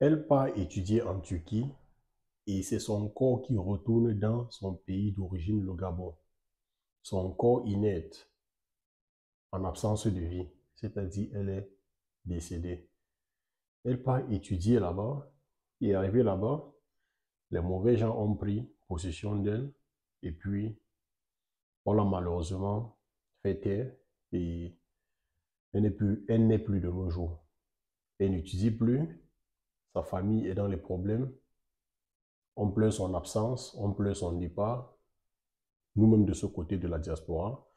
Elle part étudier en Turquie et c'est son corps qui retourne dans son pays d'origine, le Gabon. Son corps inerte, en absence de vie, c'est-à-dire elle est décédée. Elle part étudier là-bas et arrivée là-bas, les mauvais gens ont pris possession d'elle et puis on l'a malheureusement fait taire et elle n'est plus de nos jours. Elle n'étudie plus, sa famille est dans les problèmes, on pleure son absence, on pleure son départ. Nous-mêmes de ce côté de la diaspora,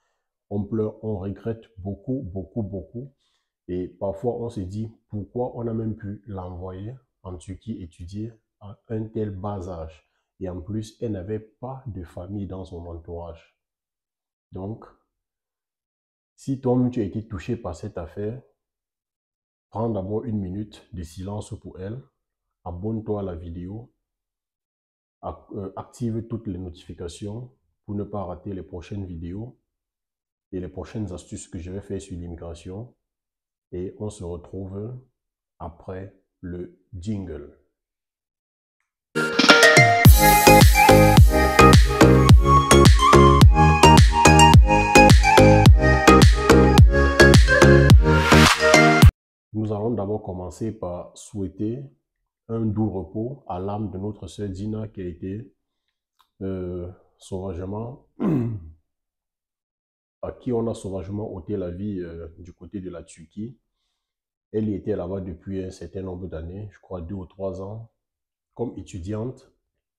on pleure, on regrette beaucoup, beaucoup, beaucoup. Et parfois, on se dit pourquoi on a même pu l'envoyer en Turquie étudier à un tel bas âge. Et en plus, elle n'avait pas de famille dans son entourage. Donc, si toi-même tu as été touché par cette affaire, prends d'abord une minute de silence pour elle, abonne-toi à la vidéo, active toutes les notifications pour ne pas rater les prochaines vidéos et les prochaines astuces que je vais faire sur l'immigration. Et on se retrouve après le jingle. Nous allons d'abord commencer par souhaiter un doux repos à l'âme de notre sœur Dina qui a été sauvagement, à qui on a sauvagement ôté la vie du côté de la Turquie. Elle y était là-bas depuis un certain nombre d'années, je crois 2 ou 3 ans, comme étudiante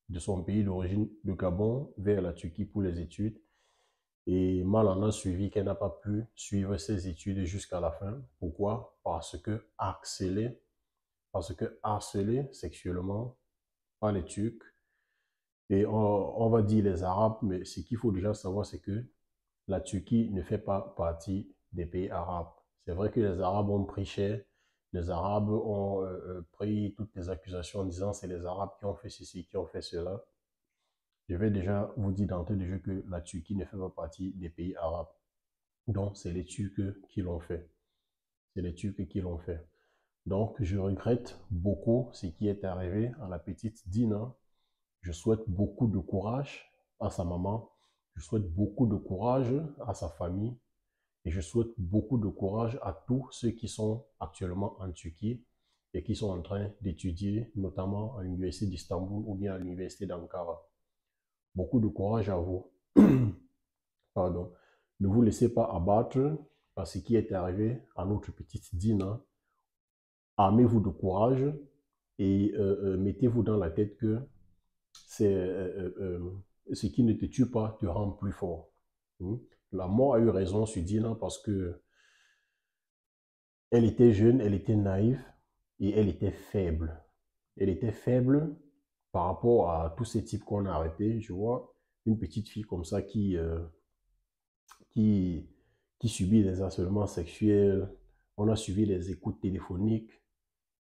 de son pays d'origine, de Gabon, vers la Turquie pour les études. Et mal en a suivi qu'elle n'a pas pu suivre ses études jusqu'à la fin. Pourquoi? Parce que harcelée sexuellement par les Turcs. Et on va dire les Arabes, mais ce qu'il faut déjà savoir, c'est que la Turquie ne fait pas partie des pays arabes. C'est vrai que les Arabes ont pris cher, les Arabes ont pris toutes les accusations en disant c'est les Arabes qui ont fait ceci, qui ont fait cela. Je vais déjà vous dire d'entrée de jeu que la Turquie ne fait pas partie des pays arabes. Donc, c'est les Turcs qui l'ont fait. C'est les Turcs qui l'ont fait. Donc, je regrette beaucoup ce qui est arrivé à la petite Dina. Je souhaite beaucoup de courage à sa maman. Je souhaite beaucoup de courage à sa famille. Et je souhaite beaucoup de courage à tous ceux qui sont actuellement en Turquie et qui sont en train d'étudier, notamment à l'université d'Istanbul ou bien à l'université d'Ankara. Beaucoup de courage à vous. Pardon. Ne vous laissez pas abattre par ce qui est arrivé à notre petite Dina. Armez-vous de courage et mettez-vous dans la tête que c'est ce qui ne te tue pas te rend plus fort. La mort a eu raison sur Dina parce que elle était jeune, elle était naïve et elle était faible. Elle était faible par rapport à tous ces types qu'on a arrêtés. Je vois une petite fille comme ça qui, qui subit des harcèlements sexuels. On a suivi les écoutes téléphoniques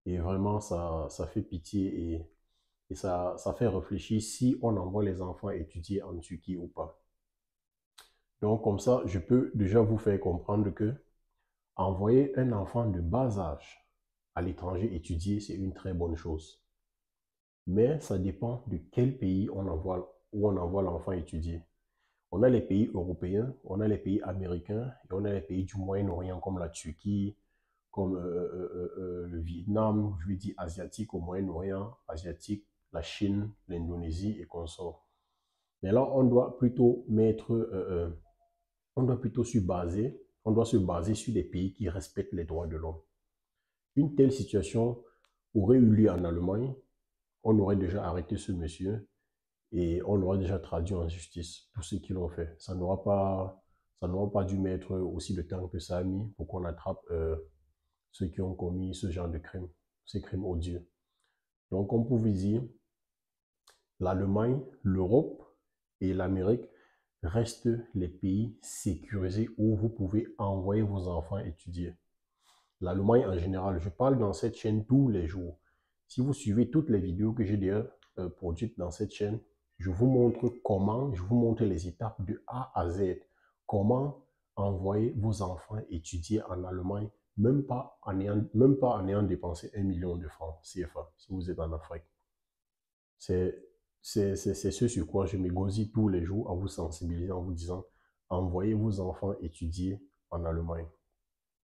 et vraiment ça fait pitié et ça fait réfléchir si on envoie les enfants étudier en Turquie ou pas. Donc comme ça, je peux déjà vous faire comprendre que envoyer un enfant de bas âge à l'étranger étudier, c'est une très bonne chose. Mais ça dépend de quel pays où on envoie l'enfant étudier. On a les pays européens, on a les pays américains et on a les pays du Moyen-Orient comme la Turquie, comme le Vietnam, je veux dire asiatique au Moyen-Orient, asiatique, la Chine, l'Indonésie et consorts. Mais là, on doit plutôt on doit se baser sur des pays qui respectent les droits de l'homme. Une telle situation aurait eu lieu en Allemagne, on aurait déjà arrêté ce monsieur et on aurait déjà traduit en justice tout ce qu'ils ont fait. Ça n'aura pas dû mettre aussi de temps que ça a mis pour qu'on attrape ceux qui ont commis ce genre de crimes, ces crimes odieux. Donc, comme vous dire, l'Allemagne, l'Europe et l'Amérique restent les pays sécurisés où vous pouvez envoyer vos enfants étudier. L'Allemagne en général, je parle dans cette chaîne tous les jours. Si vous suivez toutes les vidéos que j'ai déjà produites dans cette chaîne, je vous montre les étapes de A à Z. Comment envoyer vos enfants étudier en Allemagne, même pas en ayant dépensé 1 million de francs CFA, si vous êtes en Afrique. C'est ce sur quoi je m'égosille tous les jours à vous sensibiliser en vous disant, envoyez vos enfants étudier en Allemagne.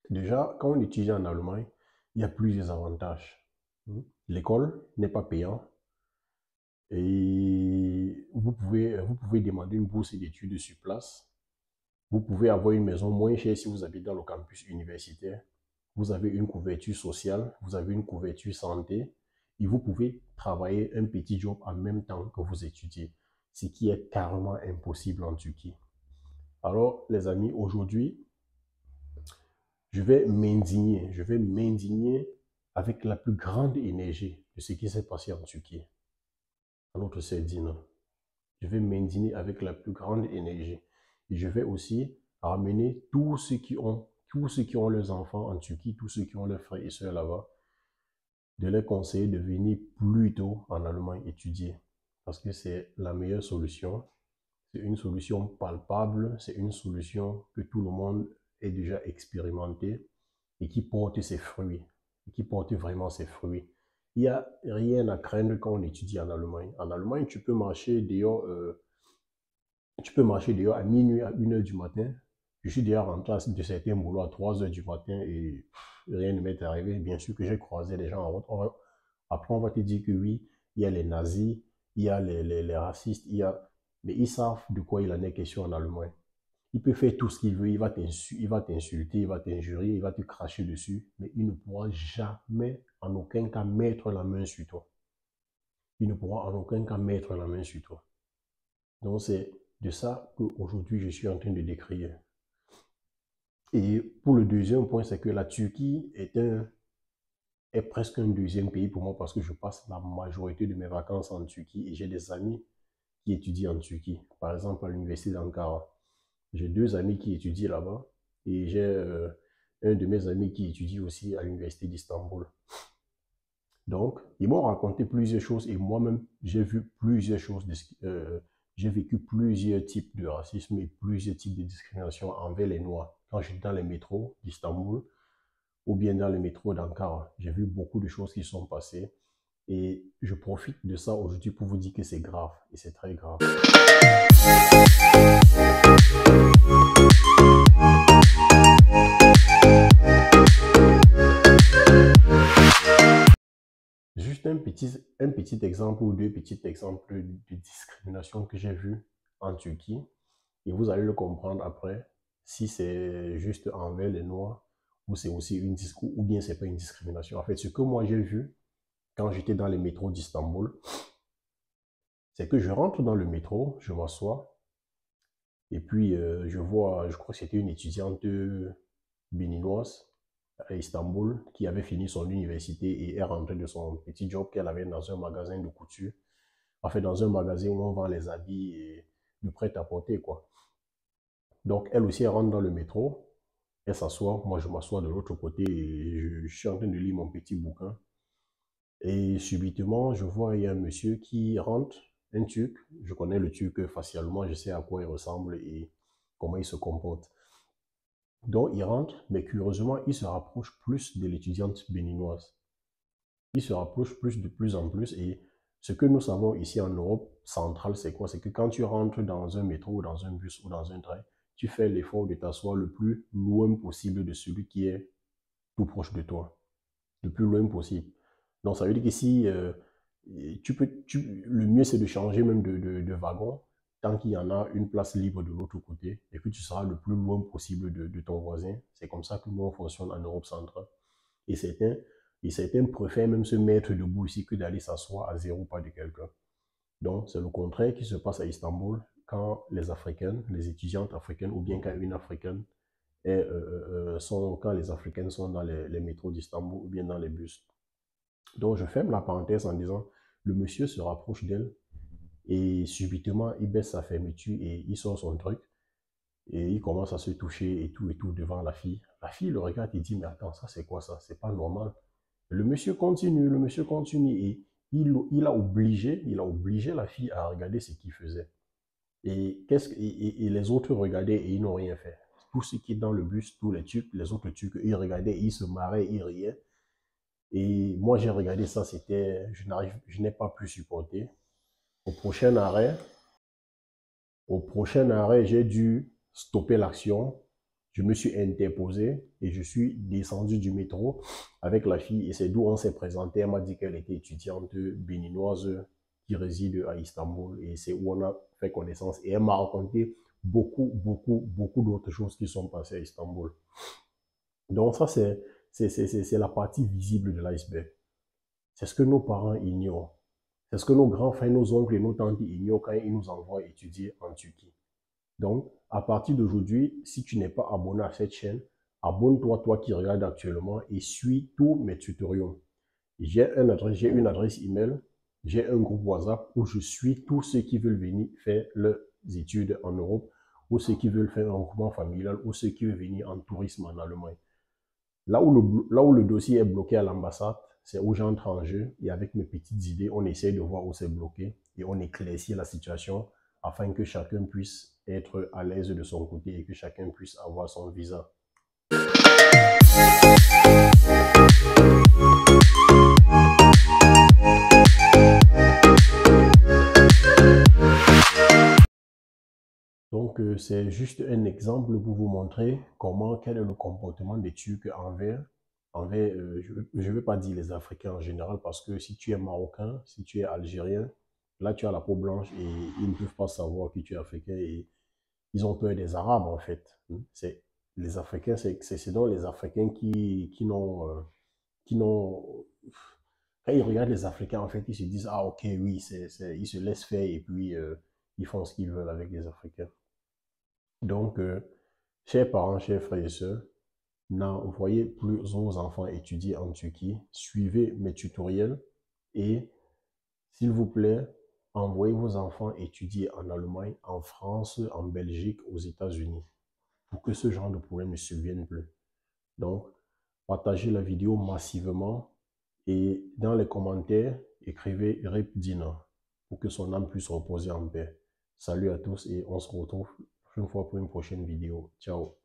Déjà, quand on étudie en Allemagne, il y a plusieurs avantages. L'école n'est pas payante et vous pouvez demander une bourse d'études sur place. Vous pouvez avoir une maison moins chère si vous habitez dans le campus universitaire. Vous avez une couverture sociale, vous avez une couverture santé et vous pouvez travailler un petit job en même temps que vous étudiez, ce qui est carrément impossible en Turquie. Alors, les amis, aujourd'hui, je vais m'indigner avec la plus grande énergie de ce qui s'est passé en Turquie, à notre Sardine. Je vais m'indigner avec la plus grande énergie. Et je vais aussi ramener tous ceux qui ont leurs enfants en Turquie, tous ceux qui ont leurs frères et sœurs là-bas, de leur conseiller de venir plus tôt en Allemagne étudier. Parce que c'est la meilleure solution. C'est une solution palpable, c'est une solution que tout le monde est déjà expérimenté et qui porte ses fruits, et qui porte vraiment ses fruits. Il n'y a rien à craindre quand on étudie en Allemagne. En Allemagne, tu peux marcher dehors à minuit, à 1 h du matin. Je suis déjà rentré de certains boulots à 3 h du matin et rien ne m'est arrivé. Bien sûr que j'ai croisé les gens en route. Après, on va te dire que oui, il y a les nazis, il y a les racistes, mais ils savent de quoi il en est question en Allemagne. Il peut faire tout ce qu'il veut, il va t'insulter, il va t'injurier, il va te cracher dessus, mais il ne pourra jamais, en aucun cas, mettre la main sur toi. Il ne pourra en aucun cas mettre la main sur toi. Donc c'est de ça qu'aujourd'hui je suis en train de décrire. Et pour le deuxième point, c'est que la Turquie est presque un deuxième pays pour moi parce que je passe la majorité de mes vacances en Turquie et j'ai des amis qui étudient en Turquie. Par exemple, à l'université d'Ankara. J'ai 2 amis qui étudient là-bas et j'ai un de mes amis qui étudie aussi à l'université d'Istanbul. Donc, ils m'ont raconté plusieurs choses et moi-même, j'ai vu plusieurs choses. J'ai vécu plusieurs types de racisme et plusieurs types de discrimination envers les Noirs. Quand j'étais dans les métros d'Istanbul ou bien dans les métros d'Ankara, j'ai vu beaucoup de choses qui sont passées et je profite de ça aujourd'hui pour vous dire que c'est grave et c'est très grave. Juste un petit exemple ou 2 petits exemples de discrimination que j'ai vu en Turquie et vous allez le comprendre après si c'est juste envers les Noirs ou c'est aussi ou bien c'est pas une discrimination. En fait, ce que moi j'ai vu quand j'étais dans les métros d'Istanbul, c'est que je rentre dans le métro, je m'assois et puis je crois que c'était une étudiante béninoise à Istanbul qui avait fini son université et est rentrée de son petit job qu'elle avait dans un magasin de couture. En fait, dans un magasin où on vend les habits et du prêt-à-porter, quoi. Donc, elle aussi, elle rentre dans le métro, elle s'assoit, moi je m'assois de l'autre côté et je suis en train de lire mon petit bouquin. Et subitement, je vois, il y a un monsieur qui rentre, un Turc. Je connais le Turc facialement, je sais à quoi il ressemble et comment il se comporte. Donc, il rentre, mais curieusement, il se rapproche plus de l'étudiante béninoise. Il se rapproche de plus en plus. Et ce que nous savons ici en Europe centrale, c'est quoi? C'est que quand tu rentres dans un métro ou dans un bus ou dans un train, tu fais l'effort de t'asseoir le plus loin possible de celui qui est tout proche de toi. Le plus loin possible. Donc, ça veut dire qu'ici, le mieux, c'est de changer même de wagon tant qu'il y en a une place libre de l'autre côté et que tu seras le plus loin possible de ton voisin. C'est comme ça que nous, on fonctionne en Europe centrale. Et certains préfèrent même se mettre debout ici que d'aller s'asseoir à 0 pas de quelqu'un. Donc, c'est le contraire qui se passe à Istanbul quand les Africaines, les étudiantes africaines ou bien quand une Africaine quand les Africaines sont dans les métros d'Istanbul ou bien dans les bus. Donc, je ferme la parenthèse en disant, le monsieur se rapproche d'elle et subitement, il baisse sa fermeture et il sort son truc et il commence à se toucher et tout devant la fille. La fille le regarde et dit, mais attends, ça c'est quoi ça? C'est pas normal. Le monsieur continue et il a obligé la fille à regarder ce qu'il faisait. Et les autres regardaient et ils n'ont rien fait. Tous ceux qui étaient dans le bus, tous les Turcs, les autres Turcs, ils regardaient, ils se marraient, ils riaient. Et moi, j'ai regardé ça, je n'ai pas pu supporter. Au prochain arrêt, j'ai dû stopper l'action. Je me suis interposé et je suis descendu du métro avec la fille et c'est d'où on s'est présenté. Elle m'a dit qu'elle était étudiante béninoise qui réside à Istanbul et c'est où on a fait connaissance. Et elle m'a raconté beaucoup d'autres choses qui sont passées à Istanbul. Donc ça, c'est la partie visible de l'iceberg. C'est ce que nos parents ignorent. C'est ce que nos grands frères, nos oncles et nos tantes ignorent quand ils nous envoient étudier en Turquie. Donc, à partir d'aujourd'hui, si tu n'es pas abonné à cette chaîne, abonne-toi, toi qui regardes actuellement, et suis tous mes tutoriels. J'ai une adresse email, j'ai un groupe WhatsApp où je suis tous ceux qui veulent venir faire leurs études en Europe, ou ceux qui veulent faire un regroupement familial, ou ceux qui veulent venir en tourisme en Allemagne. Là où le dossier est bloqué à l'ambassade, c'est où j'entre en jeu et avec mes petites idées, on essaie de voir où c'est bloqué et on éclaircit la situation afin que chacun puisse être à l'aise de son côté et que chacun puisse avoir son visa. Donc, c'est juste un exemple pour vous montrer quel est le comportement des Turcs je ne veux pas dire les Africains en général, parce que si tu es Marocain, si tu es Algérien, là tu as la peau blanche et ils ne peuvent pas savoir que tu es Africain et ils ont peur des Arabes en fait. Les Africains, c'est donc les Africains qui n'ont... Quand ils regardent les Africains, en fait, ils se disent, ah ok, oui, ils se laissent faire et puis ils font ce qu'ils veulent avec les Africains. Donc, chers parents, chers frères et sœurs, n'envoyez plus vos enfants étudier en Turquie. Suivez mes tutoriels et, s'il vous plaît, envoyez vos enfants étudier en Allemagne, en France, en Belgique, aux États-Unis, pour que ce genre de problème ne survienne plus. Donc, partagez la vidéo massivement et dans les commentaires, écrivez Rip Dina pour que son âme puisse reposer en paix. Salut à tous et on se retrouve une fois pour une prochaine vidéo. Ciao.